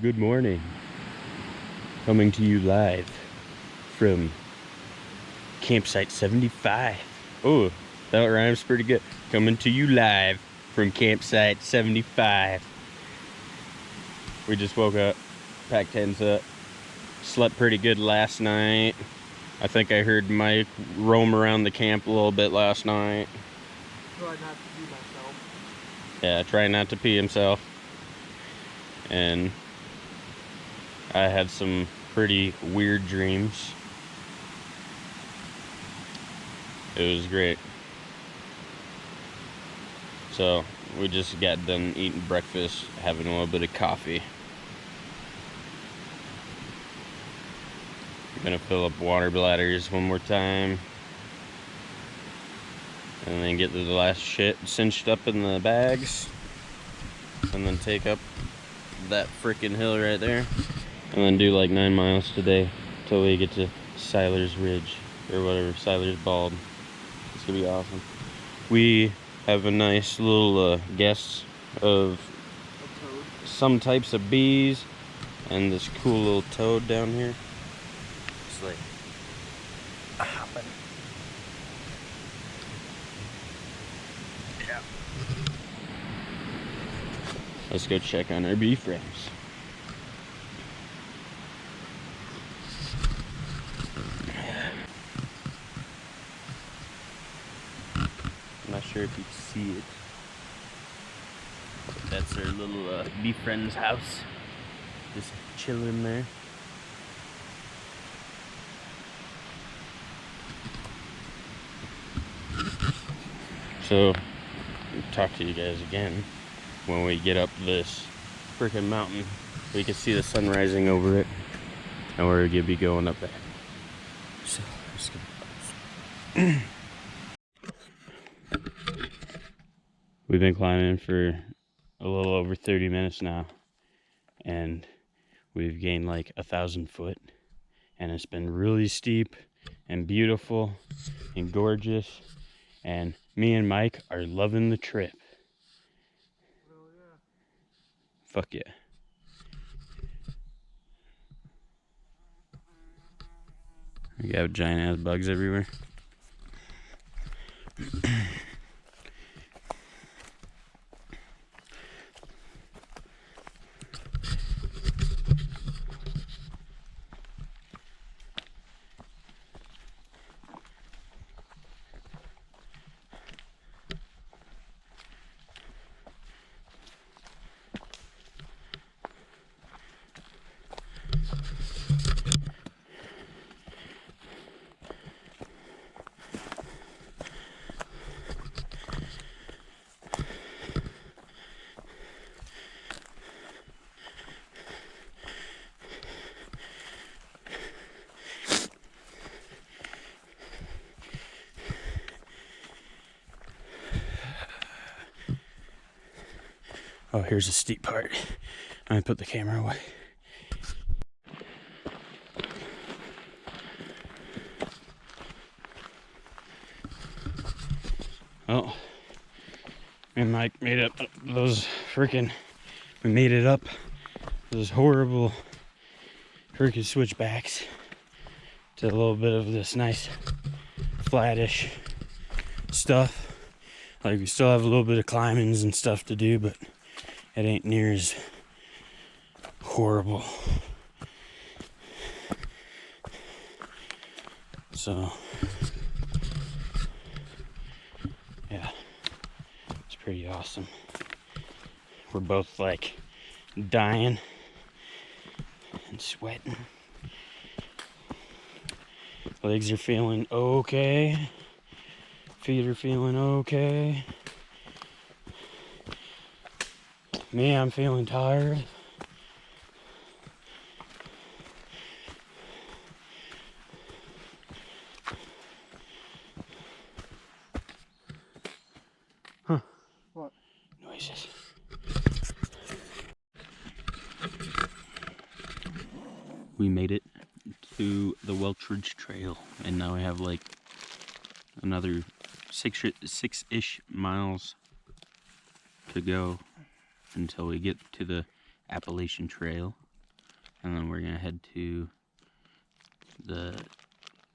Good morning. Coming to you live from campsite 75. Oh, that rhymes pretty good. Coming to you live from campsite 75. We just woke up, packed tents up, slept pretty good last night. I think I heard Mike roam around the camp a little bit last night. Try not to pee myself. Yeah, trying not to pee himself. And I had some pretty weird dreams. It was great. So we just got done eating breakfast, having a little bit of coffee. I'm gonna fill up water bladders one more time. And then get the last shit cinched up in the bags. And then take up that freaking hill right there. And then do like 9 miles today till we get to Silers Ridge or whatever, Silers Bald. It's gonna be awesome. We have a nice little guest of some types of bees and this cool little toad down here. It's like hopping. Yeah. Let's go check on our bee friends. I'm not sure if you can see it. That's our little bee friend's house. Just chilling there. So, I'll talk to you guys again when we get up this freaking mountain. We can see the sun rising over it, and we're gonna be going up there. So, let's go. We've been climbing for a little over 30 minutes now, and we've gained like 1,000 foot, and it's been really steep and beautiful and gorgeous, and me and Mike are loving the trip. Oh yeah. Fuck yeah. We got giant ass bugs everywhere. Oh, here's a steep part. I'm gonna put the camera away. Oh, me and Mike made it up those freaking, we made it up those horrible freaking switchbacks to a little bit of this nice flattish stuff. Like, we still have a little bit of climbings and stuff to do, but it ain't near as horrible. So, yeah, it's pretty awesome. We're both like dying and sweating. Legs are feeling okay. Feet are feeling okay. Me, I'm feeling tired. Huh. What? Noises. We made it to the Welch Ridge Trail, and now we have like another six-ish miles to go until we get to the Appalachian Trail. And then we're gonna head to the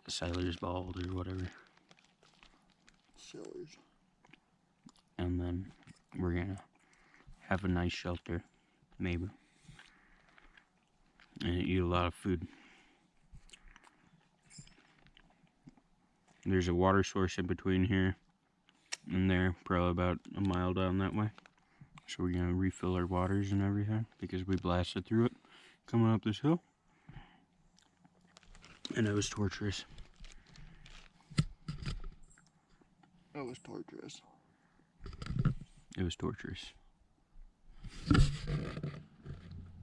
Silers Bald or whatever. Silers. And then we're gonna have a nice shelter, maybe. And eat a lot of food. There's a water source in between here and there, probably about a mile down that way. So we're gonna refill our waters and everything because we blasted through it coming up this hill. And it was torturous. It was torturous. It was torturous.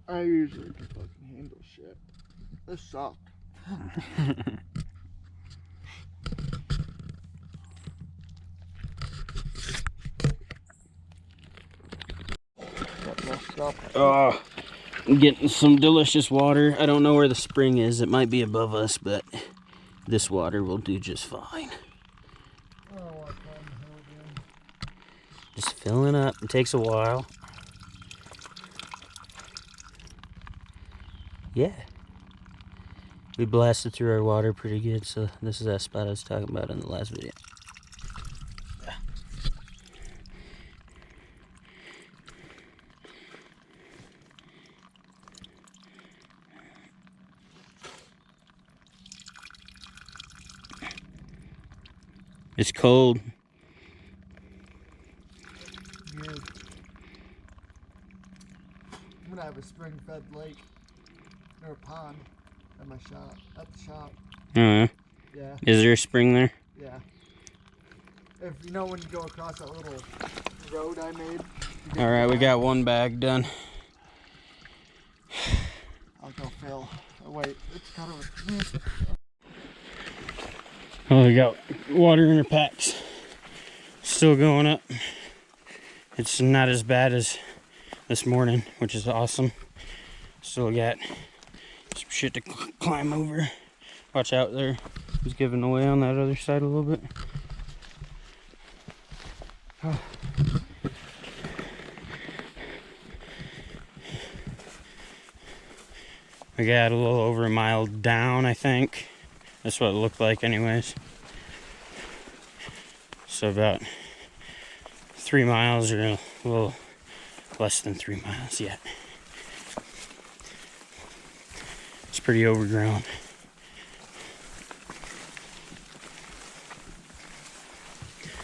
I usually can fucking handle shit. This sucked. Got messed up. Oh, I'm getting some delicious water. I don't know where the spring is. It might be above us, but this water will do just fine. Oh, I climbed the hill again. Just filling up. It takes a while. Yeah. We blasted through our water pretty good, so this is that spot I was talking about in the last video. It's cold. Good. I'm gonna have a spring-fed lake or a pond at my shop. At the shop. Yeah. Is there a spring there? Yeah. If you know when you go across that little road I made. All right, we got one bag done. I'll go fill. Oh wait, it's kind of. Oh, we got water in our packs. Still going up. It's not as bad as this morning, which is awesome. Still got some shit to climb over. Watch out there. He's giving away on that other side a little bit. Oh. We got a little over a mile down, I think. That's what it looked like anyways. So about 3 miles or a little less than 3 miles yet. It's pretty overgrown.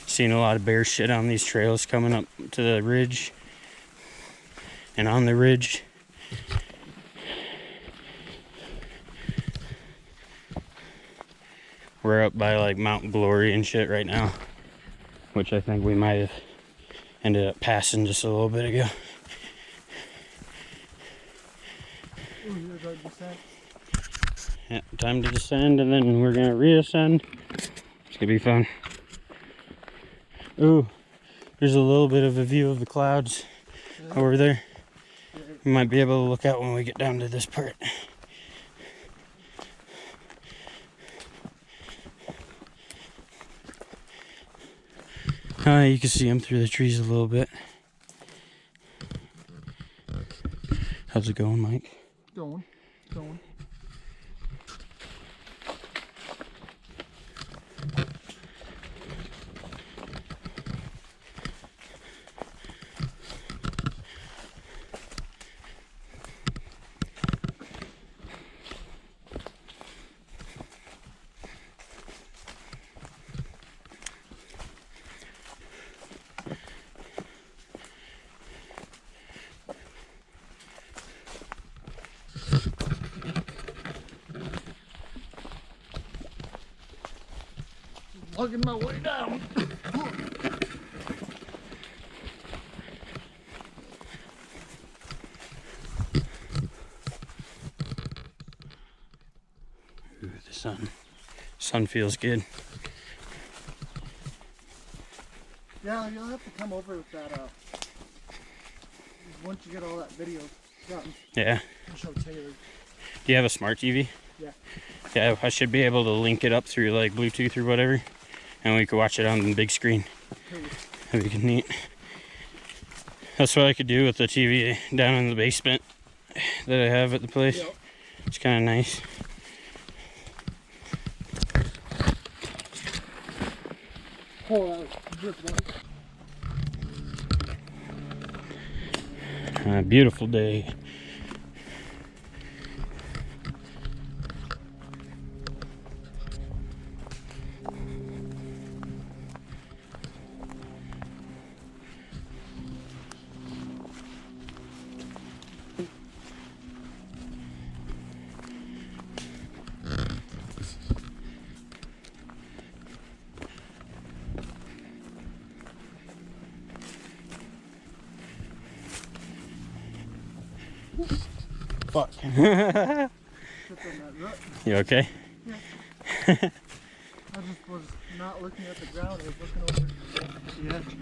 Seen a lot of bear shit on these trails coming up to the ridge. And on the ridge. We're up by like Mount Glory and shit right now, which I think we might have ended up passing just a little bit ago. Ooh, here's our descent. Yeah, time to descend and then we're gonna reascend. It's gonna be fun. Ooh, there's a little bit of a view of the clouds over there. We might be able to look out when we get down to this part. You can see them through the trees a little bit. How's it going, Mike? Going. Lugging my way down. Ooh, the sun feels good. Yeah, you'll have to come over with that. Once you get all that video done. Yeah. I'll show Taylor. Do you have a smart TV? Yeah. Yeah, I should be able to link it up through like Bluetooth or whatever, and we could watch it on the big screen. That'd be neat. That's what I could do with the TV down in the basement that I have at the place. Yep. It's kind of nice. Oh, Beautiful day. fuck. You okay? Yeah. I just was not looking at the ground, I was looking over the edge.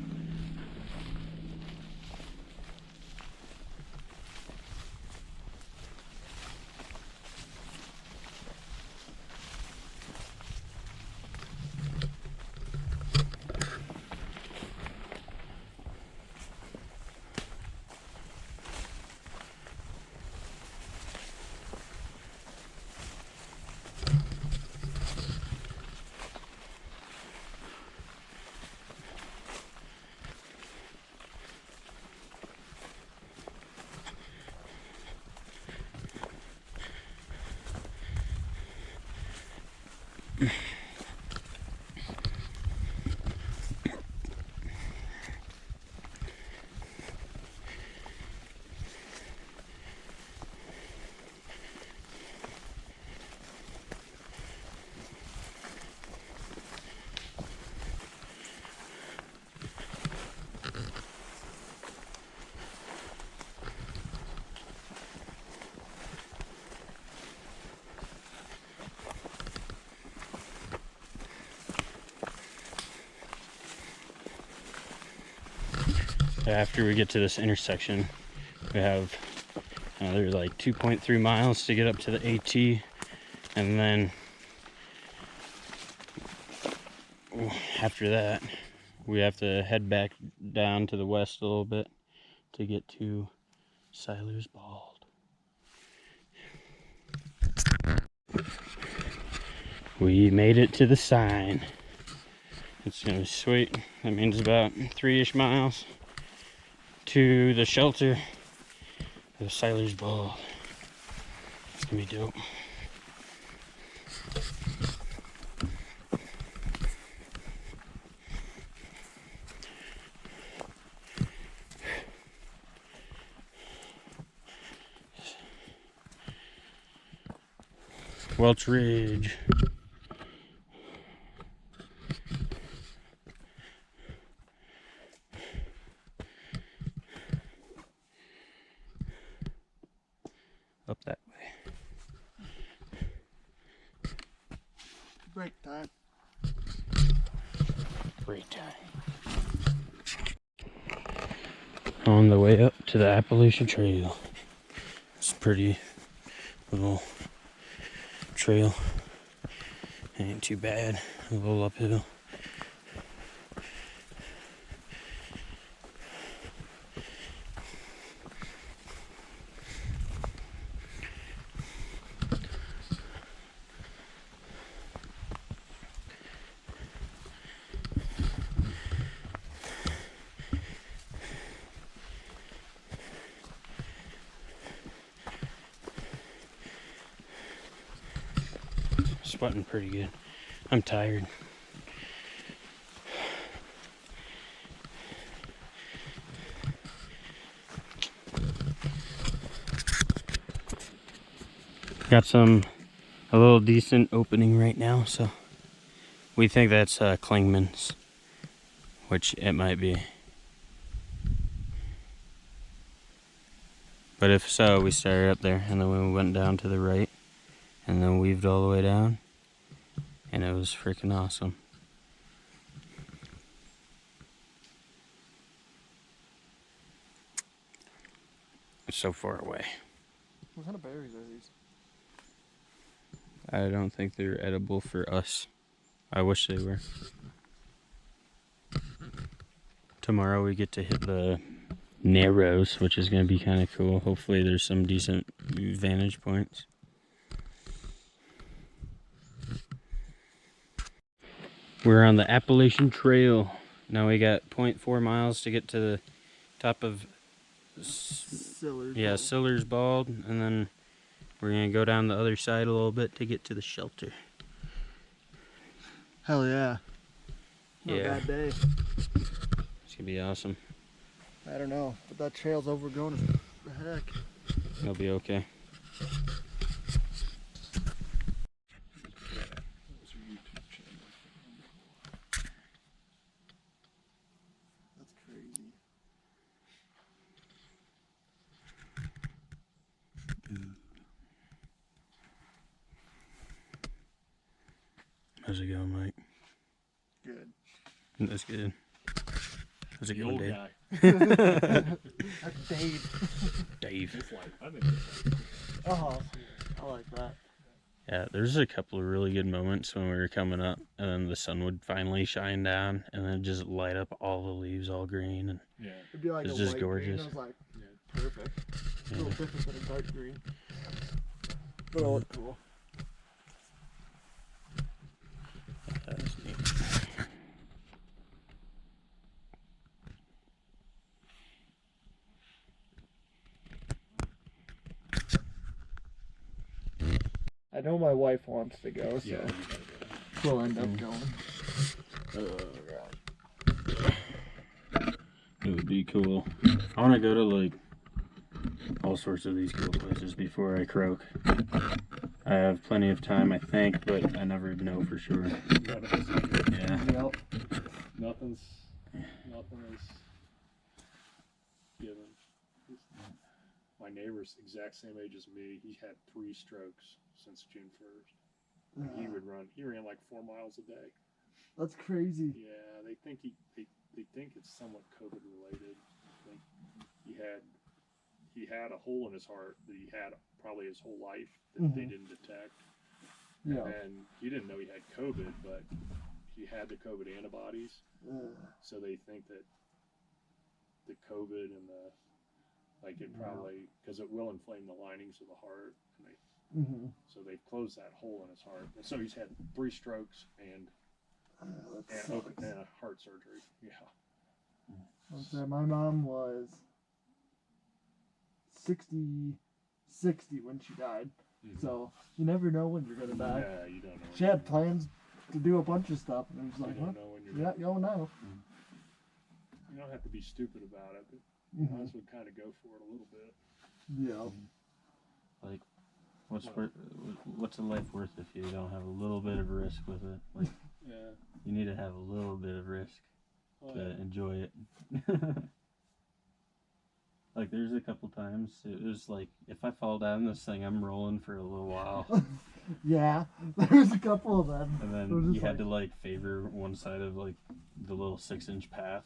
After we get to this intersection, we have another like 2.3 miles to get up to the AT, and then after that we have to head back down to the west a little bit to get to Silers Bald. We made it to the sign. It's gonna be sweet. That means about 3-ish miles to the shelter of Silers Bald. It's gonna be dope. Welch Ridge. Up that way. Break time. Break time. On the way up to the Appalachian Trail. It's a pretty little trail. Ain't too bad. A little uphill. Sweating pretty good. I'm tired. Got a little decent opening right now, so we think that's Klingman's, which it might be. But if so, we started up there and then we went down to the right and then weaved all the way down, and it was freaking awesome. It's so far away. What kind of berries are these? I don't think they're edible for us. I wish they were. Tomorrow we get to hit the Narrows, which is going to be kind of cool. Hopefully there's some decent vantage points. We're on the Appalachian Trail. Now we got 0.4 miles to get to the top of Silers Bald, and then we're gonna go down the other side a little bit to get to the shelter. Hell yeah. Not Yeah. a bad day. It's gonna be awesome. I don't know, but that trail's overgrown as the heck. It'll be okay. That's crazy. How's it going, Mike? Good. That's good. How's it going, Dave? That's Dave. Dave. Oh, I like that. Yeah, there's a couple of really good moments when we were coming up, and then the sun would finally shine down, and then just light up all the leaves all green, and Yeah. It'd be like it's a just light gorgeous. green. I was like, perfect. A little Yeah. different than a dark green. But it'll look cool. That's neat. I know my wife wants to go, so Yeah. we'll end up going. It would be cool. I want to go to like all sorts of these cool places before I croak. I have plenty of time, I think, but I never know for sure. Yeah. Yep. Nothing is given. My neighbor's the exact same age as me. He had 3 strokes since June 1st. He ran like 4 miles a day. That's crazy. Yeah, they think they think it's somewhat COVID related. He had a hole in his heart that he had probably his whole life that they didn't detect. Yeah. And he didn't know he had COVID, but he had the COVID antibodies. So they think that the COVID and it probably, because it will inflame the linings of the heart, and so they've closed that hole in his heart. And so he's had 3 strokes and a heart surgery. Yeah. My mom was 60 when she died. So you never know when you're gonna die. Yeah, you don't know. She had plans to do a bunch of stuff, and it was like, You don't know when you're yeah, you know. You don't have to be stupid about it, but you might as well kind of go for it a little bit. Yeah. Like, what's a life worth if you don't have a little bit of risk with it? Like, Yeah. you need to have a little bit of risk to enjoy it. Like, there's a couple times it was like, if I fall down this thing, I'm rolling for a little while. Yeah, there's a couple of them. And then you had to like favor one side of like the little 6-inch path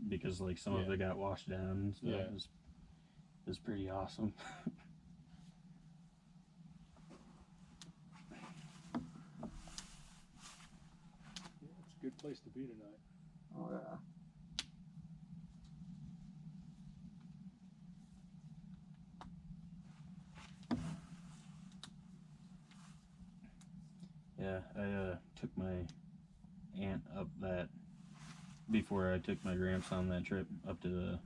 because like some of it got washed down and stuff. Yeah. It was pretty awesome. It's a good place to be tonight. Oh yeah. Yeah, I took my aunt up that before I took my gramps on that trip up to the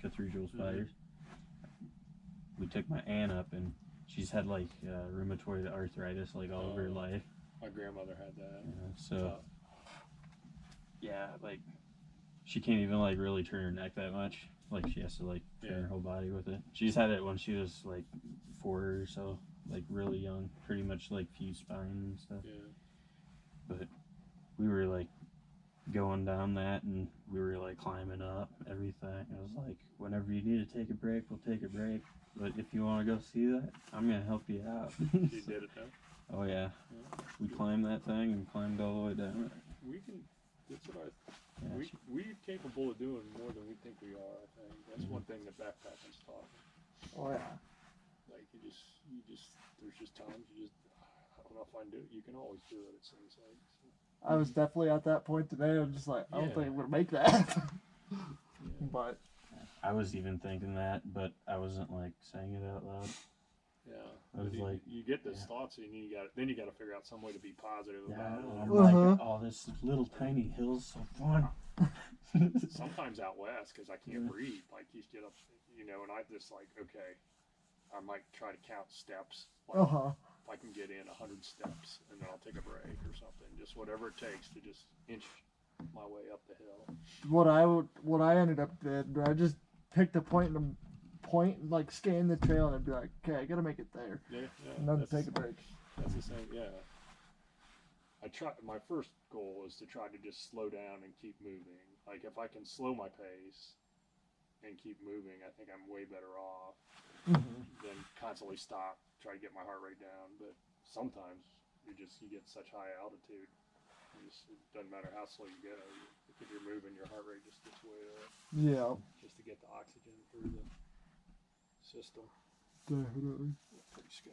Cathedral Spiders. We took my aunt up, and she's had like rheumatoid arthritis like all of her life. My grandmother had that. So yeah, like she can't even like really turn her neck that much. Like she has to like turn her whole body with it. She's had it when she was like 4 or so, like really young, pretty much like fused spine and stuff. Yeah. But we were like going down that, and we were like climbing up everything. I was like, whenever you need to take a break, we'll take a break. But if you want to go see that, I'm gonna help you out. She did it though. Oh yeah, we climbed that thing and climbed all the way down. We can. That's what Yeah, we're capable of doing more than we think we are. I think that's one thing that backpacking's taught. Oh yeah. Like you just. There's just times you just. I don't know if I can do it. You can always do it. It seems like. So. I was definitely at that point today. I'm just like, I don't think I'm gonna make that. But I was even thinking that, but I wasn't like saying it out loud. Yeah. I was But like, you get those yeah. thoughts, and you got to figure out some way to be positive Yeah, about it. I'm like, oh, this little tiny hill's so fun. Sometimes out west, because I can't breathe. Like you get up, and I just like, okay, I might try to count steps. Like, if I can get in 100 steps, and then I'll take a break or something. Just whatever it takes to just inch my way up the hill. What I ended up did, I just picked a point and like scan the trail, and I'd be like, okay, I gotta make it there. Yeah. And then take a break. That's the same. Yeah. My first goal is to try to just slow down and keep moving. Like if I can slow my pace and keep moving, I think I'm way better off than constantly stop, try to get my heart rate down. But sometimes you get such high altitude, it doesn't matter how slow you go. If you're moving, your heart rate just gets way up. Yeah. Just to get the oxygen through the system. Definitely. Pretty sky.